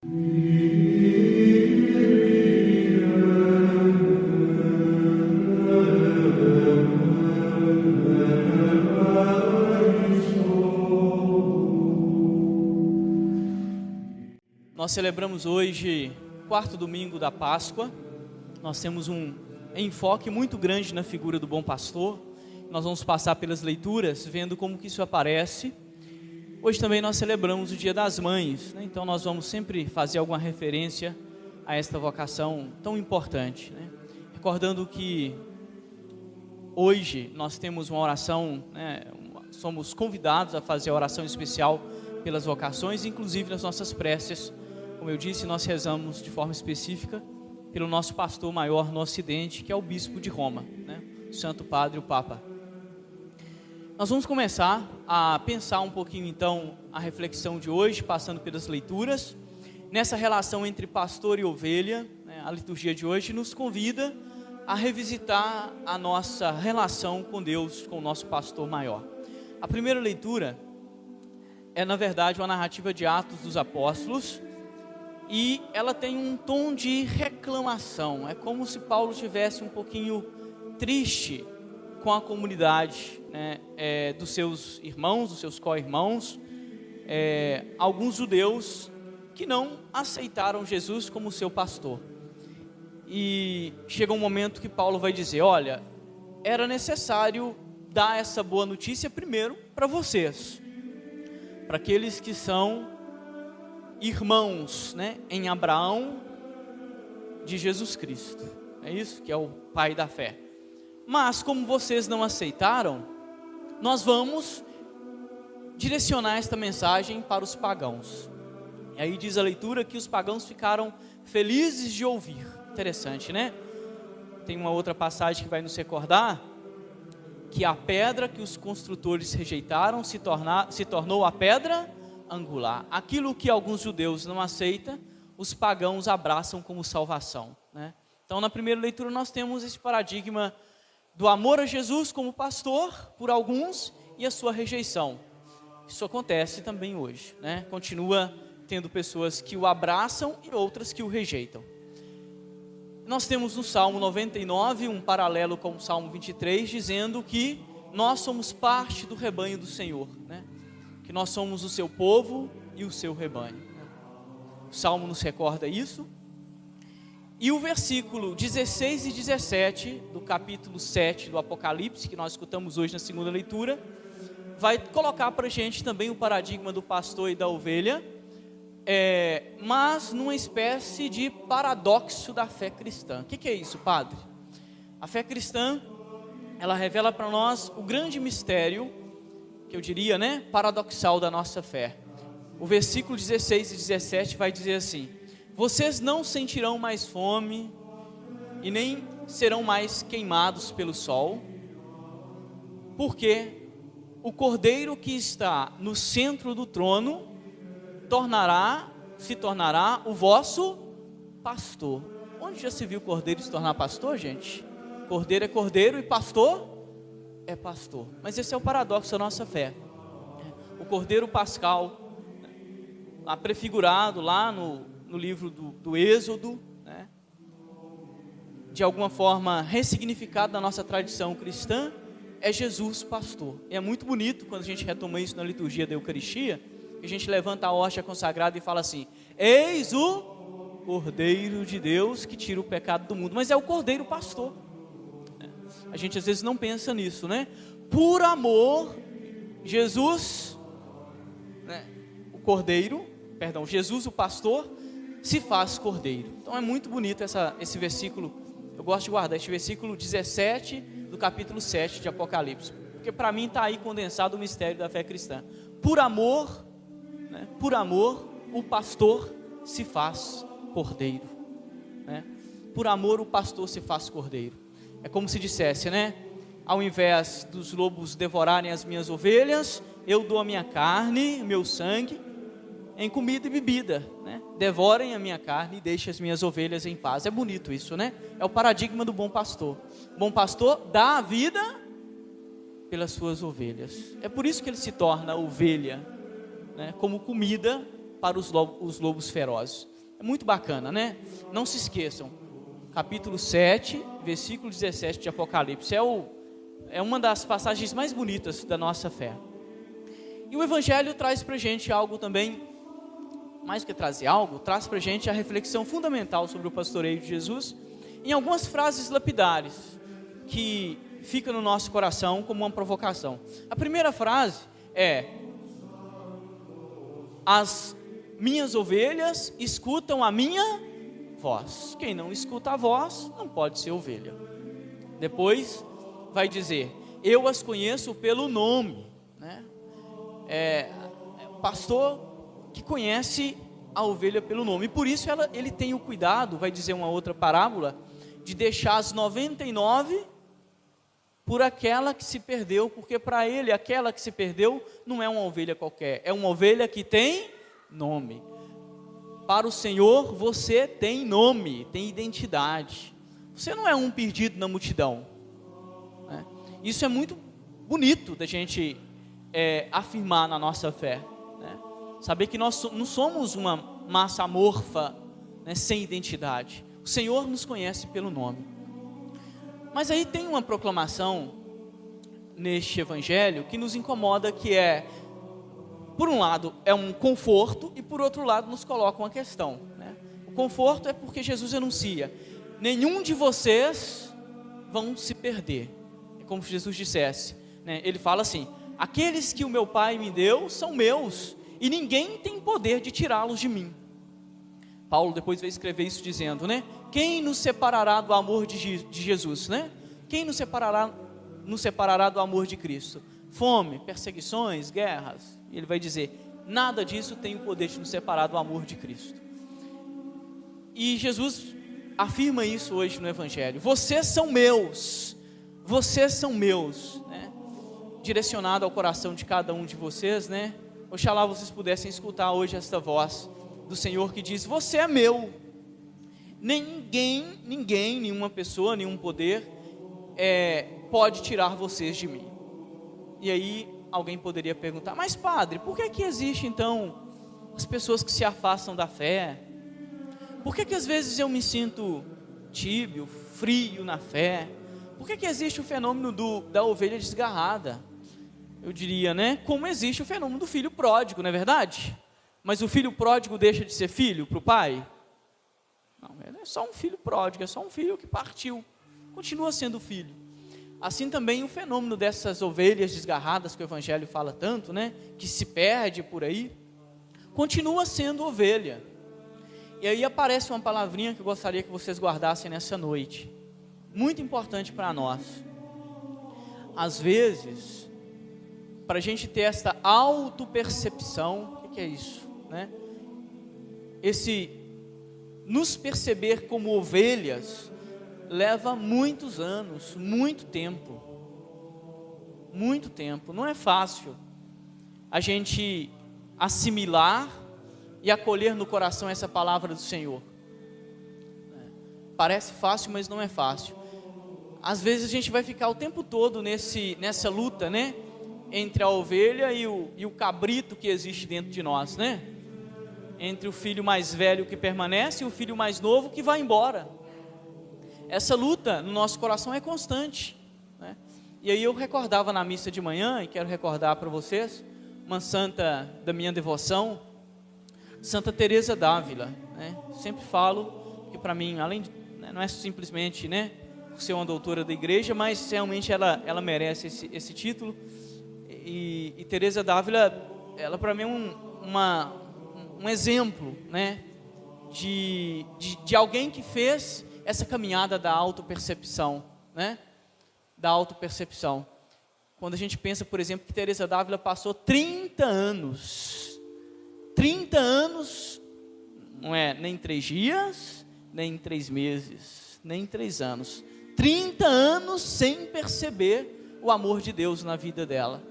Nós celebramos hoje o quarto domingo da Páscoa. Nós temos um enfoque muito grande na figura do bom pastor. Nós vamos passar pelas leituras, vendo como que isso aparece. Hoje também nós celebramos o Dia das Mães, né? Então nós vamos sempre fazer alguma referência a esta vocação tão importante, né? Recordando que hoje nós temos uma oração, né? Somos convidados a fazer a oração especial pelas vocações, inclusive nas nossas preces. Como eu disse, nós rezamos de forma específica pelo nosso pastor maior no Ocidente, que é o Bispo de Roma, né? O Santo Padre, o Papa. Nós vamos começar a pensar um pouquinho então a reflexão de hoje, passando pelas leituras. Nessa relação entre pastor e ovelha, né? A liturgia de hoje nos convida a revisitar a nossa relação com Deus, com o nosso pastor maior. A primeira leitura é, na verdade, uma narrativa de Atos dos Apóstolos, e ela tem um tom de reclamação. É como se Paulo estivesse um pouquinho triste com a comunidade, né, dos seus irmãos, dos seus co-irmãos, alguns judeus que não aceitaram Jesus como seu pastor. E chega um momento que Paulo vai dizer: olha, era necessário dar essa boa notícia primeiro para vocês, para aqueles que são irmãos, né, em Abraão, de Jesus Cristo. É isso que é o pai da fé. Mas como vocês não aceitaram, nós vamos direcionar esta mensagem para os pagãos. E aí diz a leitura que os pagãos ficaram felizes de ouvir. Interessante, né? Tem uma outra passagem que vai nos recordar que a pedra que os construtores rejeitaram se tornou a pedra angular. Aquilo que alguns judeus não aceitam, os pagãos abraçam como salvação, né? Então, na primeira leitura nós temos esse paradigma do amor a Jesus como pastor por alguns e a sua rejeição. Isso acontece também hoje, né? Continua tendo pessoas que o abraçam e outras que o rejeitam. Nós temos no Salmo 99 um paralelo com o Salmo 23, dizendo que nós somos parte do rebanho do Senhor, né? Que nós somos o seu povo e o seu rebanho. O Salmo nos recorda isso. E o versículo 16 e 17 do capítulo 7 do Apocalipse, que nós escutamos hoje na segunda leitura, vai colocar para a gente também o paradigma do pastor e da ovelha, mas numa espécie de paradoxo da fé cristã. O que é isso, padre? A fé cristã, ela revela para nós o grande mistério, que eu diria, né, paradoxal da nossa fé. O versículo 16 e 17 vai dizer assim: vocês não sentirão mais fome e nem serão mais queimados pelo sol, porque o Cordeiro que está no centro do trono se tornará o vosso pastor. Onde já se viu cordeiro se tornar pastor, gente? Cordeiro é cordeiro e pastor é pastor. Mas esse é o paradoxo da nossa fé. O cordeiro pascal, lá prefigurado lá no livro do Êxodo, né, de alguma forma ressignificado na nossa tradição cristã, é Jesus pastor. E é muito bonito quando a gente retoma isso na liturgia da Eucaristia, que a gente levanta a hóstia consagrada e fala assim: eis o Cordeiro de Deus que tira o pecado do mundo. Mas é o Cordeiro pastor. A gente às vezes não pensa nisso, né? Por amor, Jesus, né, Jesus o pastor se faz cordeiro. Então é muito bonito esse versículo. Eu gosto de guardar este versículo 17 do capítulo 7 de Apocalipse, porque para mim está aí condensado o mistério da fé cristã. Por amor, né, o pastor se faz cordeiro, né? Por amor o pastor se faz cordeiro. É como se dissesse, né? Ao invés dos lobos devorarem as minhas ovelhas, eu dou a minha carne, meu sangue, em comida e bebida, né? Devorem a minha carne e deixem as minhas ovelhas em paz. É bonito isso, né? É o paradigma do bom pastor. O bom pastor dá a vida pelas suas ovelhas. É por isso que ele se torna ovelha, né? Como comida para os lobos ferozes. É muito bacana, né? Não se esqueçam, capítulo 7, versículo 17 de Apocalipse, é uma das passagens mais bonitas da nossa fé. E o Evangelho traz para a gente algo também, mais que trazer algo, traz para a gente a reflexão fundamental sobre o pastoreio de Jesus, em algumas frases lapidares, que fica no nosso coração como uma provocação. A primeira frase é: as minhas ovelhas escutam a minha voz. Quem não escuta a voz não pode ser ovelha. Depois vai dizer: eu as conheço pelo nome, né? O pastor que conhece a ovelha pelo nome, e por isso ele tem o cuidado, vai dizer uma outra parábola, de deixar as 99 por aquela que se perdeu, porque para ele aquela que se perdeu não é uma ovelha qualquer, é uma ovelha que tem nome. Para o Senhor você tem nome, tem identidade, você não é um perdido na multidão, né? Isso é muito bonito da gente afirmar na nossa fé, né? Saber que nós não somos uma massa amorfa, né, sem identidade. O Senhor nos conhece pelo nome. Mas aí tem uma proclamação neste evangelho que nos incomoda, que por um lado é um conforto, e por outro lado nos coloca uma questão, né? O conforto é porque Jesus anuncia: nenhum de vocês vão se perder. É como se Jesus dissesse, né? Ele fala assim: aqueles que o meu Pai me deu são meus, e ninguém tem poder de tirá-los de mim. Paulo depois vai escrever isso dizendo, né? Quem nos separará do amor de Jesus, né? Quem nos separará do amor de Cristo? Fome, perseguições, guerras. E ele vai dizer: nada disso tem o poder de nos separar do amor de Cristo. E Jesus afirma isso hoje no Evangelho: vocês são meus, né? Direcionado ao coração de cada um de vocês, né? Oxalá vocês pudessem escutar hoje esta voz do Senhor que diz: você é meu. Ninguém, nenhuma pessoa, nenhum poder pode tirar vocês de mim. E aí alguém poderia perguntar: mas padre, por que existe então as pessoas que se afastam da fé? Por que às vezes eu me sinto tíbio, frio na fé? Por que existe o fenômeno da ovelha desgarrada? Eu diria, né, como existe o fenômeno do filho pródigo, não é verdade? Mas o filho pródigo deixa de ser filho para o pai? Não, ele é só um filho pródigo, é só um filho que partiu, continua sendo filho. Assim também o fenômeno dessas ovelhas desgarradas que o Evangelho fala tanto, né, que se perde por aí, continua sendo ovelha. E aí aparece uma palavrinha que eu gostaria que vocês guardassem nessa noite, muito importante para nós. Às vezes, para a gente ter essa autopercepção, o que é isso, né? Esse nos perceber como ovelhas leva muitos anos, muito tempo, não é fácil a gente assimilar e acolher no coração essa palavra do Senhor. Parece fácil, mas não é fácil. Às vezes a gente vai ficar o tempo todo nessa luta, né, entre a ovelha e o cabrito que existe dentro de nós, né? Entre o filho mais velho que permanece e o filho mais novo que vai embora. Essa luta no nosso coração é constante, né? E aí eu recordava na missa de manhã, e quero recordar para vocês, uma santa da minha devoção, Santa Teresa d'Ávila, né? Sempre falo que para mim, além de, né, não é simplesmente, né, por ser uma doutora da igreja, mas realmente ela merece esse título. E Teresa d'Ávila, ela para mim é um exemplo, né, de alguém que fez essa caminhada da autopercepção, né, da autopercepção. Quando a gente pensa, por exemplo, que Teresa d'Ávila passou 30 anos, não é nem 3 dias, nem 3 meses, nem 3 anos, 30 anos sem perceber o amor de Deus na vida dela,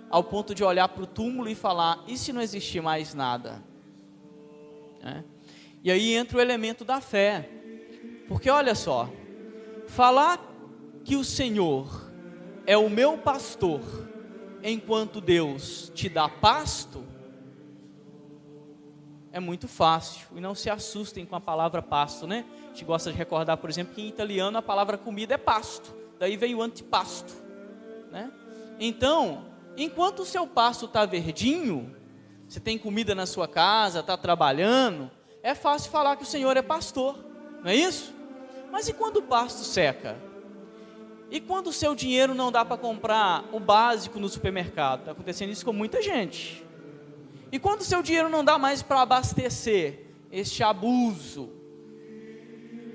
ao ponto de olhar para o túmulo e falar: e se não existir mais nada? E aí entra o elemento da fé, porque olha só, falar que o Senhor é o meu pastor, enquanto Deus te dá pasto, é muito fácil. E não se assustem com a palavra pasto, né? A gente gosta de recordar, por exemplo, que em italiano a palavra comida é pasto. Daí veio o antipasto, né? Então, enquanto o seu pasto está verdinho, você tem comida na sua casa, está trabalhando, é fácil falar que o Senhor é pastor, não é isso? Mas e quando o pasto seca? E quando o seu dinheiro não dá para comprar o básico no supermercado? Está acontecendo isso com muita gente. E quando o seu dinheiro não dá mais para abastecer, este abuso,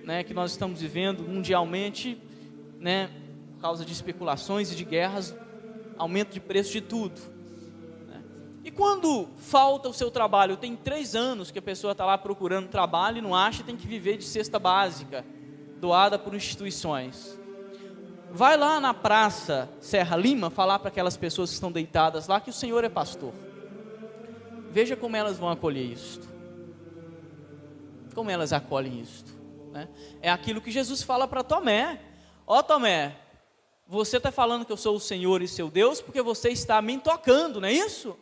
né, que nós estamos vivendo mundialmente, né, por causa de especulações e de guerras, aumento de preço de tudo, né? E quando falta o seu trabalho, tem 3 anos que a pessoa está lá procurando trabalho e não acha, tem que viver de cesta básica, doada por instituições. Vai lá na praça Serra Lima falar para aquelas pessoas que estão deitadas lá que o Senhor é pastor. Veja como elas vão acolher isto. Como elas acolhem isto, né? É aquilo que Jesus fala para Tomé. Ó Tomé, você está falando que eu sou o Senhor e seu Deus porque você está me tocando, não é isso?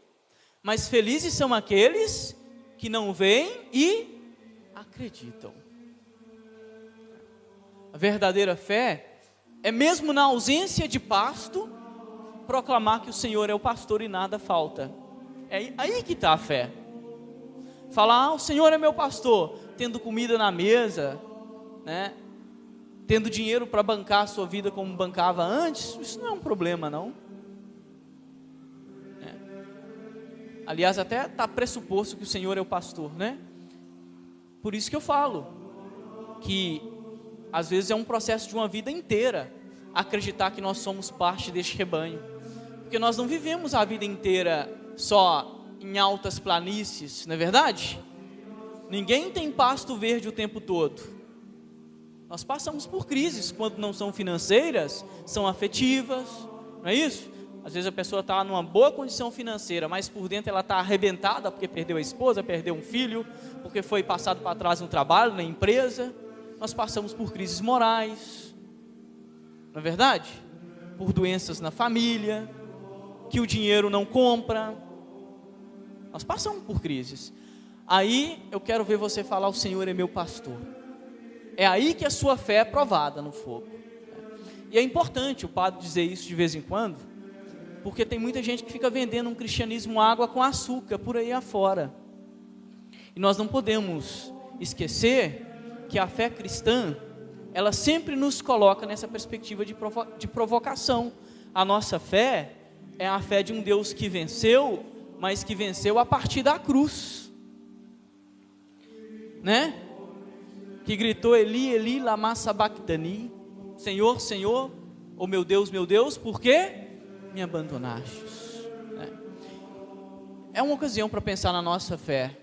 Mas felizes são aqueles que não veem e acreditam. A verdadeira fé é mesmo na ausência de pasto, proclamar que o Senhor é o pastor e nada falta. É aí que está a fé. Falar, o Senhor é meu pastor, tendo comida na mesa, né? Tendo dinheiro para bancar a sua vida como bancava antes, isso não é um problema, não. Aliás, até está pressuposto que o Senhor é o pastor, né? Por isso que eu falo que às vezes é um processo de uma vida inteira acreditar que nós somos parte deste rebanho, porque nós não vivemos a vida inteira só em altas planícies, não é verdade? Ninguém tem pasto verde o tempo todo. Nós passamos por crises, quando não são financeiras, são afetivas, não é isso? Às vezes a pessoa está numa boa condição financeira, mas por dentro ela está arrebentada, porque perdeu a esposa, perdeu um filho, porque foi passado para trás no trabalho, na empresa. Nós passamos por crises morais, não é verdade? Por doenças na família, que o dinheiro não compra. Nós passamos por crises. Aí eu quero ver você falar, o Senhor é meu pastor. É aí que a sua fé é provada no fogo. E é importante o padre dizer isso de vez em quando, porque tem muita gente que fica vendendo um cristianismo água com açúcar por aí afora. E nós não podemos esquecer que a fé cristã, ela sempre nos coloca nessa perspectiva de provocação. A nossa fé é a fé de um Deus que venceu, mas que venceu a partir da cruz, né? Que gritou, Eli, Eli, lama sabachthani, Senhor, Senhor, oh meu Deus, por que me abandonastes? É uma ocasião para pensar na nossa fé,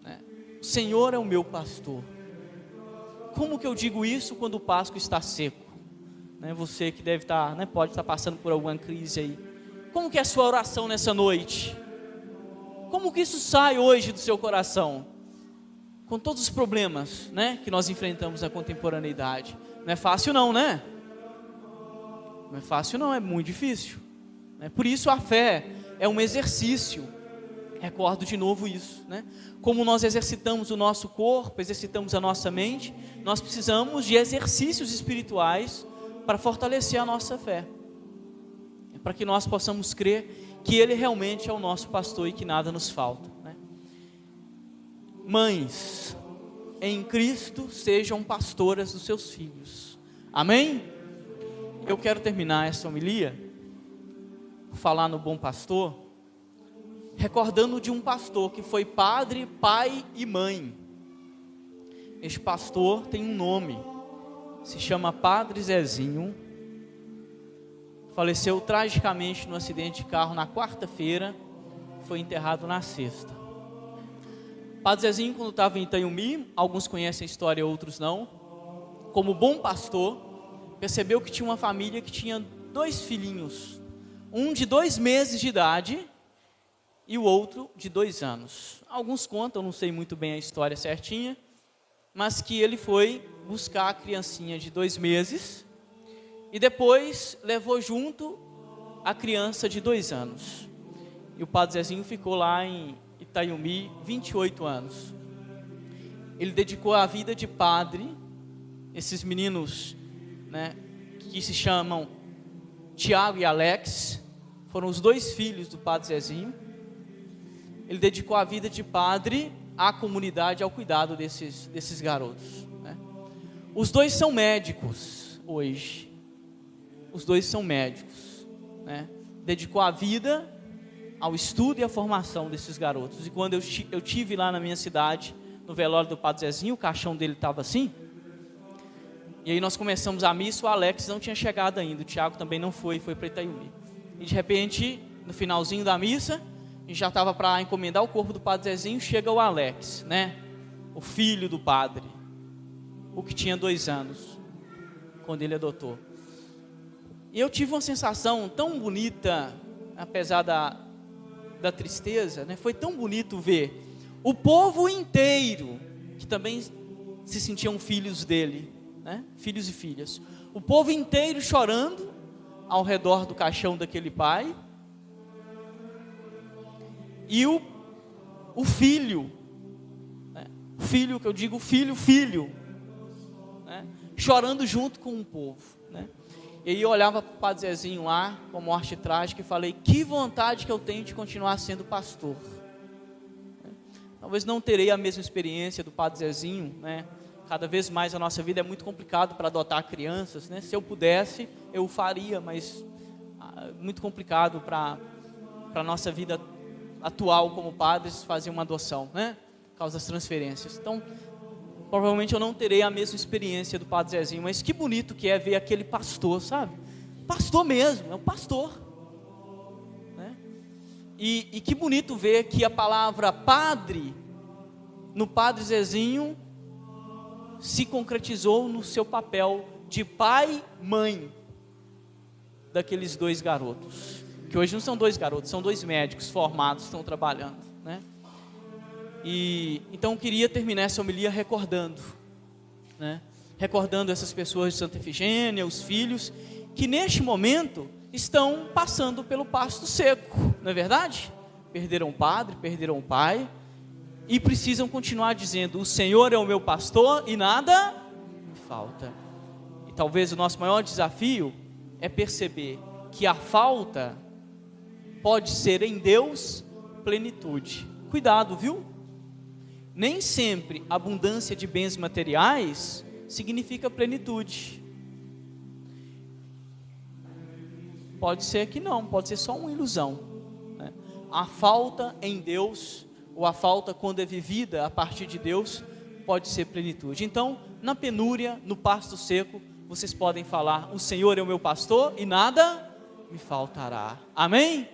né? O Senhor é o meu pastor. Como que eu digo isso quando o pasto está seco? Né? Você que deve estar, né, pode estar passando por alguma crise aí. Como que é a sua oração nessa noite? Como que isso sai hoje do seu coração? Com todos os problemas, né, que nós enfrentamos na contemporaneidade. Não é fácil não, né? Não é fácil não, é muito difícil. Por isso a fé é um exercício. Recordo de novo isso, né? Como nós exercitamos o nosso corpo, exercitamos a nossa mente, nós precisamos de exercícios espirituais para fortalecer a nossa fé, para que nós possamos crer que Ele realmente é o nosso pastor e que nada nos falta, né? Mães, em Cristo sejam pastoras dos seus filhos, amém? Eu quero terminar essa homilia, falar no bom pastor, recordando de um pastor que foi padre, pai e mãe. Este pastor tem um nome, se chama Padre Zezinho. Faleceu tragicamente no acidente de carro na quarta-feira, foi enterrado na sexta. Padre Zezinho, quando estava em Itanhumi, alguns conhecem a história, outros não, como bom pastor, percebeu que tinha uma família que tinha 2 filhinhos, um de 2 meses de idade e o outro de 2 anos. Alguns contam, não sei muito bem a história certinha, mas que ele foi buscar a criancinha de 2 meses e depois levou junto a criança de 2 anos. E o Padre Zezinho ficou lá em Itaiumi, 28 anos. Ele dedicou a vida de padre, esses meninos, né, que se chamam Tiago e Alex, foram os 2 filhos do padre Zezinho. Ele dedicou a vida de padre à comunidade, ao cuidado desses garotos, né? Os 2 são médicos hoje. Os 2 são médicos, né? Dedicou a vida ao estudo e à formação desses garotos. E quando eu tive lá na minha cidade, no velório do padre Zezinho, o caixão dele estava assim. E aí nós começamos a missa, o Alex não tinha chegado ainda, o Tiago também não foi para Itaiumi. E de repente, no finalzinho da missa, a gente já estava para encomendar o corpo do padre Zezinho, chega o Alex, né? O filho do padre, o que tinha 2 anos, quando ele adotou. E eu tive uma sensação tão bonita, apesar da tristeza, né? Foi tão bonito ver o povo inteiro, que também se sentiam filhos dele, né? Filhos e filhas, o povo inteiro chorando ao redor do caixão daquele pai, e o filho, né? Filho que eu digo, filho, né? Chorando junto com o povo, né? E aí eu olhava para o padre Zezinho lá, com a morte trágica, e falei, que vontade que eu tenho de continuar sendo pastor. Talvez não terei a mesma experiência do padre Zezinho, né? Cada vez mais a nossa vida é muito complicado para adotar crianças, né? Se eu pudesse, eu faria, mas muito complicado para a nossa vida atual como padres fazer uma adoção, né? Por causa das transferências. Então, provavelmente eu não terei a mesma experiência do padre Zezinho, mas que bonito que é ver aquele pastor, sabe? Pastor mesmo, é um pastor, né? E que bonito ver que a palavra padre, no padre Zezinho, se concretizou no seu papel de pai, mãe, daqueles 2 garotos, que hoje não são 2 garotos, são 2 médicos formados, estão trabalhando, né? E então eu queria terminar essa homilia recordando, né? Recordando essas pessoas de Santa Efigênia, os filhos, que neste momento estão passando pelo pasto seco, não é verdade? Perderam o padre, perderam o pai, e precisam continuar dizendo, o Senhor é o meu pastor e nada me falta. E talvez o nosso maior desafio é perceber que a falta pode ser em Deus plenitude. Cuidado, viu? Nem sempre abundância de bens materiais significa plenitude. Pode ser que não, pode ser só uma ilusão, né? A falta em Deus, ou a falta quando é vivida a partir de Deus, pode ser plenitude. Então, na penúria, no pasto seco, vocês podem falar, o Senhor é o meu pastor e nada me faltará. Amém?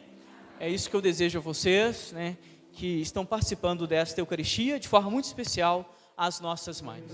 É isso que eu desejo a vocês, né, que estão participando desta Eucaristia, de forma muito especial, às nossas mães.